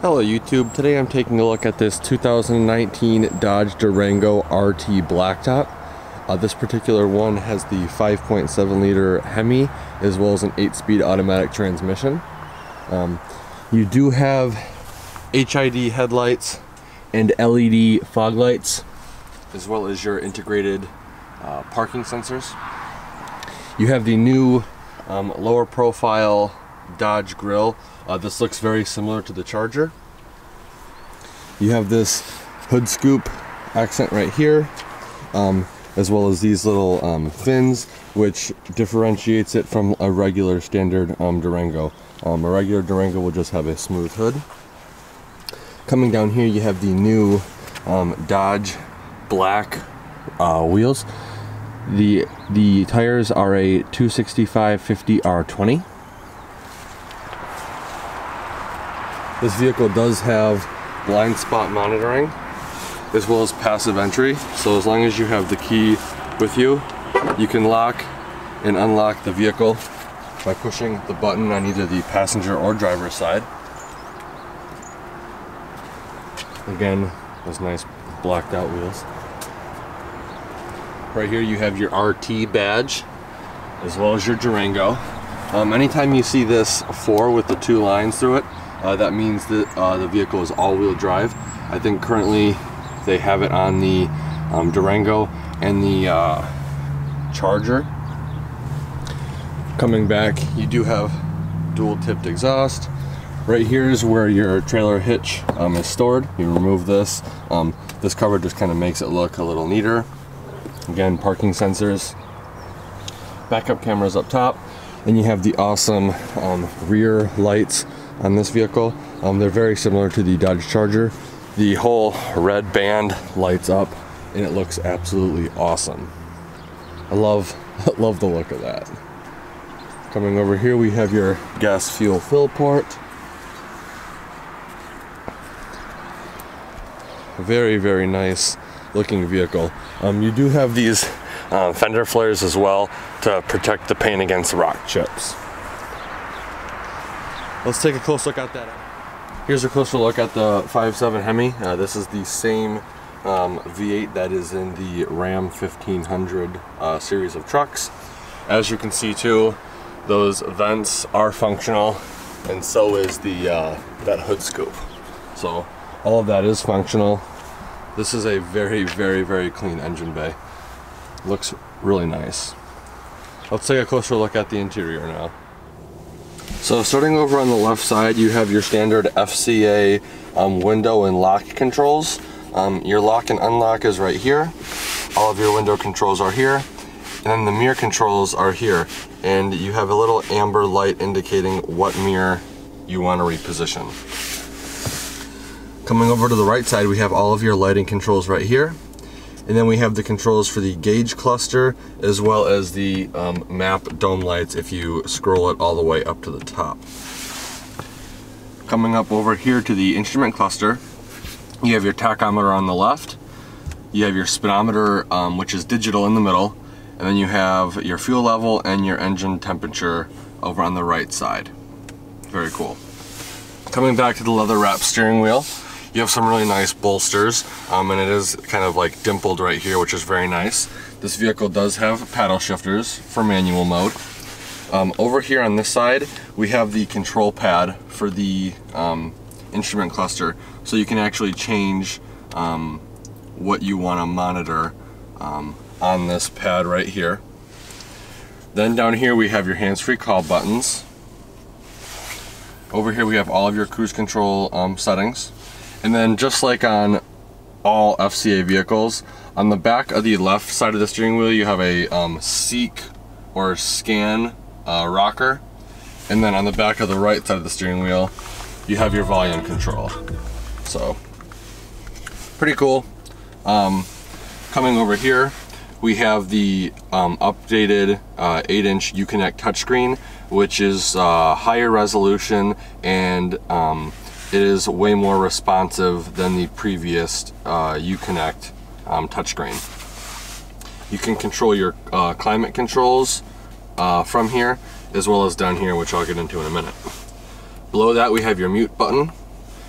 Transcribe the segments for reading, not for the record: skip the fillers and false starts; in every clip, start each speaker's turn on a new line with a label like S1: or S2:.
S1: Hello YouTube, today I'm taking a look at this 2019 Dodge Durango RT Blacktop. This particular one has the 5.7 liter Hemi as well as an 8-speed automatic transmission. You do have HID headlights and LED fog lights as well as your integrated parking sensors. You have the new lower profile Dodge grille. This looks very similar to the Charger. You have this hood scoop accent right here, as well as these little fins, which differentiates it from a regular standard Durango. A regular Durango will just have a smooth hood. Coming down here, you have the new Dodge black wheels. The tires are a 265/50 R20. This vehicle does have blind spot monitoring as well as passive entry, so as long as you have the key with you, you can lock and unlock the vehicle by pushing the button on either the passenger or driver's side. Again, those nice blacked out wheels. Right here you have your RT badge as well as your Durango. Anytime you see this 4 with the 2 lines through it, that means that the vehicle is all-wheel drive. I think currently they have it on the Durango and the Charger. Coming back, you do have dual-tipped exhaust. Right here is where your trailer hitch is stored. You remove this. This cover just kind of makes it look a little neater. Again, parking sensors. Backup cameras up top. And you have the awesome rear lights on this vehicle. They're very similar to the Dodge Charger. The whole red band lights up and it looks absolutely awesome. I love the look of that. Coming over here, we have your gas fuel fill port. Very, very nice looking vehicle. You do have these fender flares as well to protect the paint against rock chips. Let's take a close look at that. Here's a closer look at the 5.7 Hemi. This is the same V8 that is in the Ram 1500 series of trucks. As you can see too, those vents are functional, and so is the that hood scoop. So all of that is functional. This is a very, very, very clean engine bay. Looks really nice. Let's take a closer look at the interior now. So starting over on the left side, you have your standard FCA window and lock controls. Your lock and unlock is right here. All of your window controls are here. And then the mirror controls are here. And you have a little amber light indicating what mirror you want to reposition. Coming over to the right side, we have all of your lighting controls right here. And then we have the controls for the gauge cluster as well as the map dome lights if you scroll it all the way up to the top. Coming up over here to the instrument cluster, you have your tachometer on the left, you have your speedometer which is digital in the middle, and then you have your fuel level and your engine temperature over on the right side. Very cool. Coming back to the leather wrapped steering wheel, you have some really nice bolsters, and it is kind of like dimpled right here, which is very nice. This vehicle does have paddle shifters for manual mode. Over here on this side, we have the control pad for the instrument cluster, so you can actually change what you want to monitor on this pad right here. Then down here we have your hands-free call buttons. Over here we have all of your cruise control settings. And then just like on all FCA vehicles, on the back of the left side of the steering wheel you have a seek or scan rocker. And then on the back of the right side of the steering wheel you have your volume control. So, pretty cool. Coming over here we have the updated 8-inch Uconnect Touchscreen, which is higher resolution and it is way more responsive than the previous Uconnect touchscreen. You can control your climate controls from here, as well as down here, which I'll get into in a minute. Below that we have your mute button,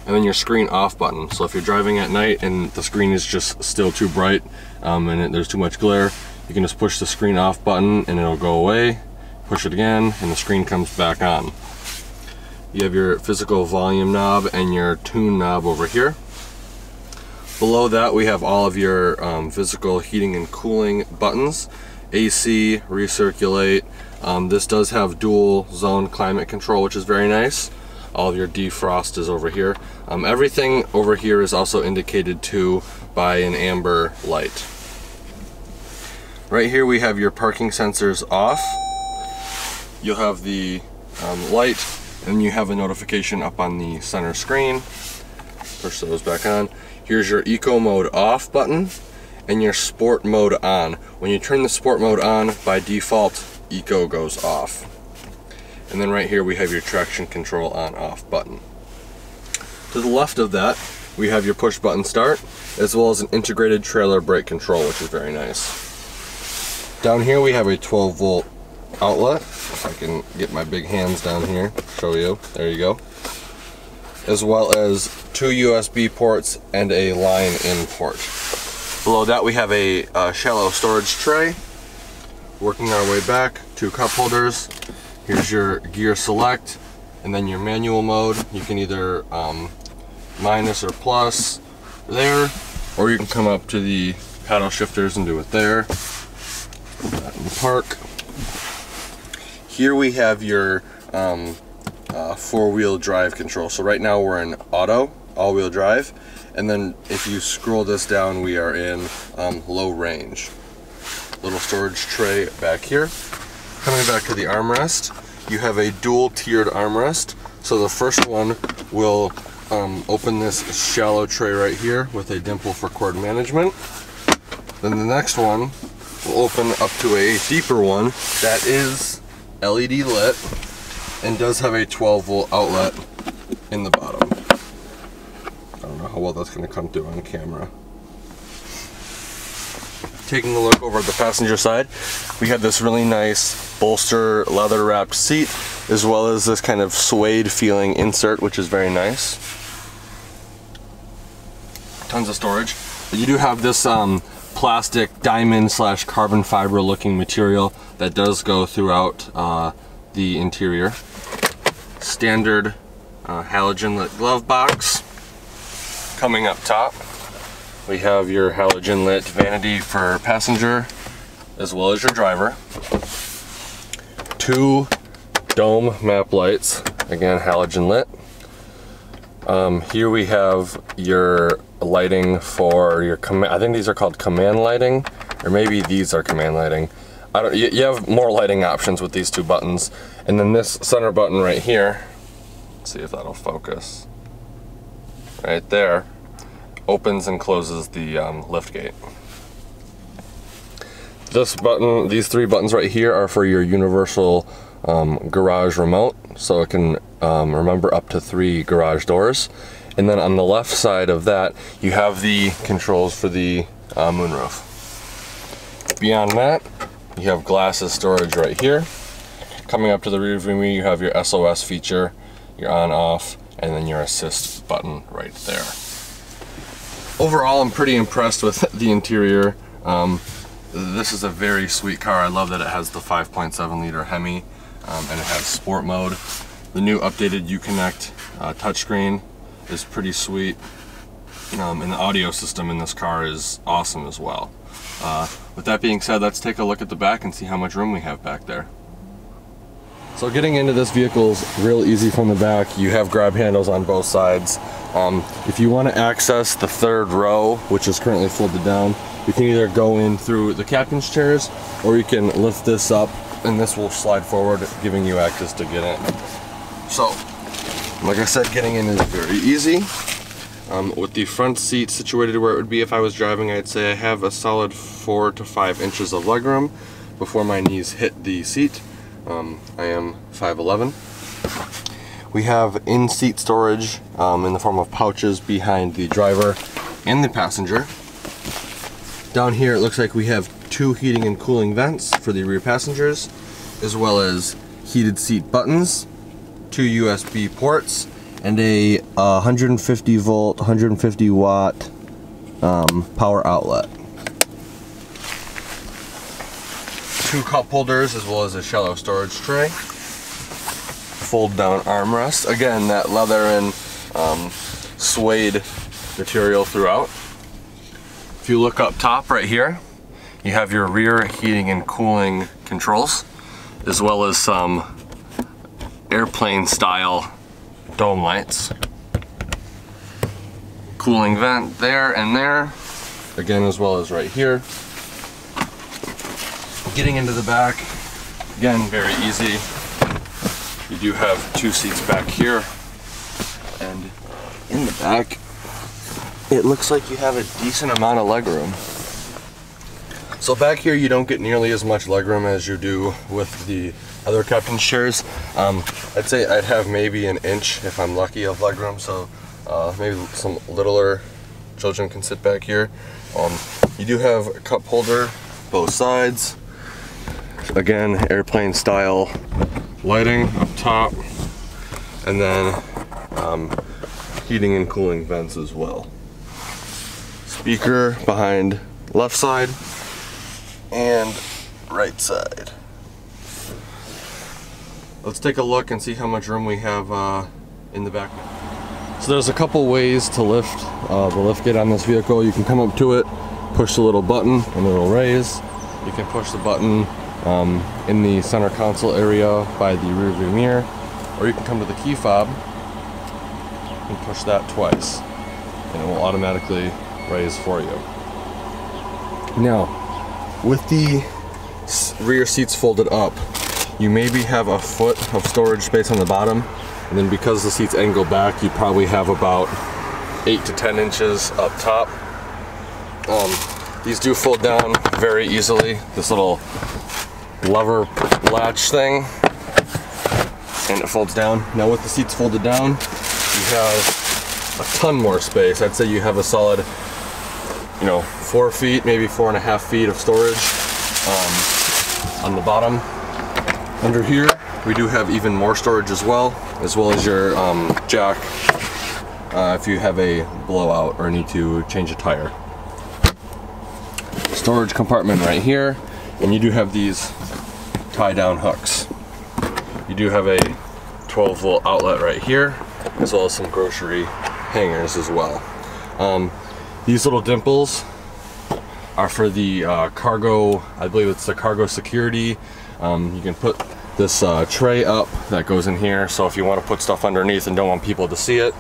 S1: and then your screen off button. So if you're driving at night and the screen is just still too bright and there's too much glare, you can just push the screen off button and it'll go away. Push it again and the screen comes back on. You have your physical volume knob and your tune knob over here. Below that we have all of your physical heating and cooling buttons. AC, recirculate. This does have dual zone climate control, which is very nice. All of your defrost is over here. Everything over here is also indicated too by an amber light. Right here we have your parking sensors off. You'll have the light, and you have a notification up on the center screen. Push those back on. Here's your eco mode off button and your sport mode on. When you turn the sport mode on, by default, eco goes off. And then right here we have your traction control on off button. To the left of that, we have your push button start, as well as an integrated trailer brake control, which is very nice. Down here we have a 12 volt outlet. If I can get my big hands down here, show you, there you go. As well as 2 USB ports and a line in port. Below that we have a shallow storage tray. Working our way back, 2 cup holders. Here's your gear select, and then your manual mode. You can either minus or plus there, or you can come up to the paddle shifters and do it there. Put that in park. Here we have your 4-wheel drive control. So right now we're in auto, all-wheel drive, and then if you scroll this down, we are in low range. Little storage tray back here. Coming back to the armrest, you have a dual tiered armrest. So the first one will open this shallow tray right here with a dimple for cord management. Then the next one will open up to a deeper one that is LED lit and does have a 12 volt outlet in the bottom. I don't know how well that's going to come through on camera. Taking a look over at the passenger side, we have this really nice bolster leather wrapped seat, as well as this kind of suede feeling insert, which is very nice. Tons of storage. You do have this plastic diamond / carbon fiber looking material that does go throughout the interior. Standard halogen lit glove box. Coming up top, we have your halogen lit vanity for passenger as well as your driver. 2 dome map lights, again halogen lit. Here we have your lighting for your command. I think these are called command lighting, or maybe these are command lighting. I don't. You have more lighting options with these 2 buttons, and then this center button right here. Let's see if that'll focus. Right there, opens and closes the lift gate. This button, these 3 buttons right here are for your universal garage remote, so it can remember up to 3 garage doors. And then on the left side of that, you have the controls for the moonroof. Beyond that, you have glasses storage right here. Coming up to the rear view mirror, you have your SOS feature, your on-off, and then your assist button right there. Overall, I'm pretty impressed with the interior. This is a very sweet car. I love that it has the 5.7 liter Hemi, and it has sport mode. The new updated Uconnect touchscreen is pretty sweet, and the audio system in this car is awesome as well. With that being said, let's take a look at the back and see how much room we have back there. So getting into this vehicle is real easy from the back. You have grab handles on both sides. If you want to access the 3rd row, which is currently folded down, you can either go in through the captain's chairs, or you can lift this up and this will slide forward, giving you access to get in. So, like I said, getting in is very easy. With the front seat situated where it would be if I was driving, I'd say I have a solid 4 to 5 inches of legroom before my knees hit the seat. I am 5'11". We have in-seat storage in the form of pouches behind the driver and the passenger. Down here it looks like we have 2 heating and cooling vents for the rear passengers, as well as heated seat buttons, 2 USB ports, and a 150 volt, 150 watt power outlet. 2 cup holders as well as a shallow storage tray. Fold down armrest. Again, that leather and suede material throughout. If you look up top right here, you have your rear heating and cooling controls, as well as some airplane style dome lights. Cooling vent there and there, again, as well as right here. Getting into the back, again, very easy. You do have 2 seats back here, and in the back, it looks like you have a decent amount of legroom. So back here you don't get nearly as much legroom as you do with the other captain's chairs. I'd say I'd have maybe an inch if I'm lucky of legroom, so maybe some littler children can sit back here. You do have a cup holder both sides. Again, airplane style lighting up top, and then heating and cooling vents as well. Speaker behind left side and right side. Let's take a look and see how much room we have in the back. So there's a couple ways to lift the liftgate on this vehicle. You can come up to it, push the little button and it'll raise. You can push the button in the center console area by the rear view mirror, or you can come to the key fob and push that twice and it will automatically raise for you. Now, with the rear seats folded up, you maybe have a foot of storage space on the bottom, and then because the seats angle back, you probably have about 8 to 10 inches up top. These do fold down very easily. This little lever latch thing, and it folds down. Now with the seats folded down, you have a ton more space. I'd say you have a solid, 4 feet, maybe 4.5 feet of storage on the bottom. Under here, we do have even more storage as well as your jack if you have a blowout or need to change a tire. Storage compartment right here, and you do have these tie down hooks. You do have a 12 volt outlet right here, as well as some grocery hangers as well. These little dimples are for the cargo, I believe it's the cargo security. You can put this tray up that goes in here, so if you want to put stuff underneath and don't want people to see it,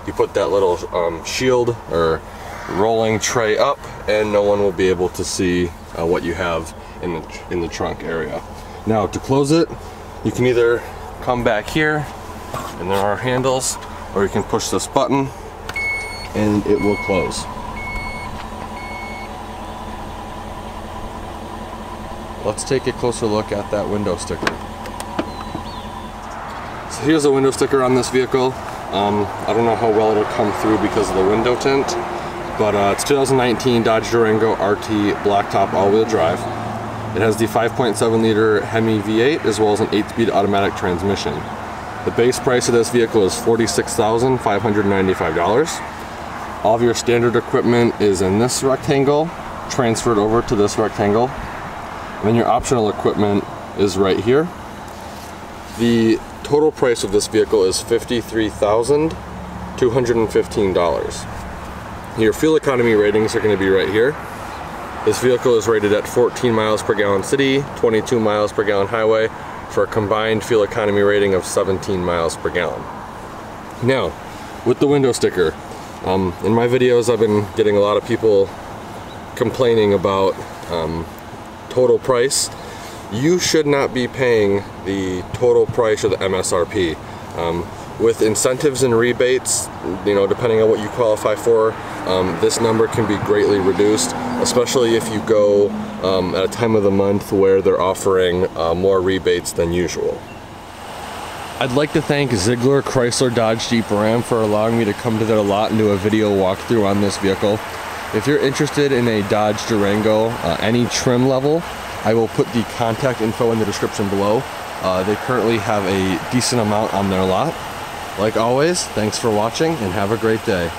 S1: you put that little shield or rolling tray up and no one will be able to see what you have in the trunk area. Now to close it, you can either come back here and there are handles, or you can push this button and it will close. Let's take a closer look at that window sticker. So here's a window sticker on this vehicle. I don't know how well it'll come through because of the window tint, but it's 2019 Dodge Durango RT Blacktop all-wheel drive. It has the 5.7 liter Hemi V8 as well as an 8-speed automatic transmission. The base price of this vehicle is $46,595. All of your standard equipment is in this rectangle, transferred over to this rectangle. And then your optional equipment is right here. The total price of this vehicle is $53,215. Your fuel economy ratings are going to be right here. This vehicle is rated at 14 miles per gallon city, 22 miles per gallon highway, for a combined fuel economy rating of 17 miles per gallon. Now, with the window sticker, in my videos I've been getting a lot of people complaining about total price. You should not be paying the total price of the MSRP. With incentives and rebates, depending on what you qualify for, this number can be greatly reduced, especially if you go at a time of the month where they're offering more rebates than usual. I'd like to thank Zeigler, Chrysler, Dodge, Jeep, Ram for allowing me to come to their lot and do a video walkthrough on this vehicle. If you're interested in a Dodge Durango, any trim level, I will put the contact info in the description below. They currently have a decent amount on their lot. Like always, thanks for watching and have a great day.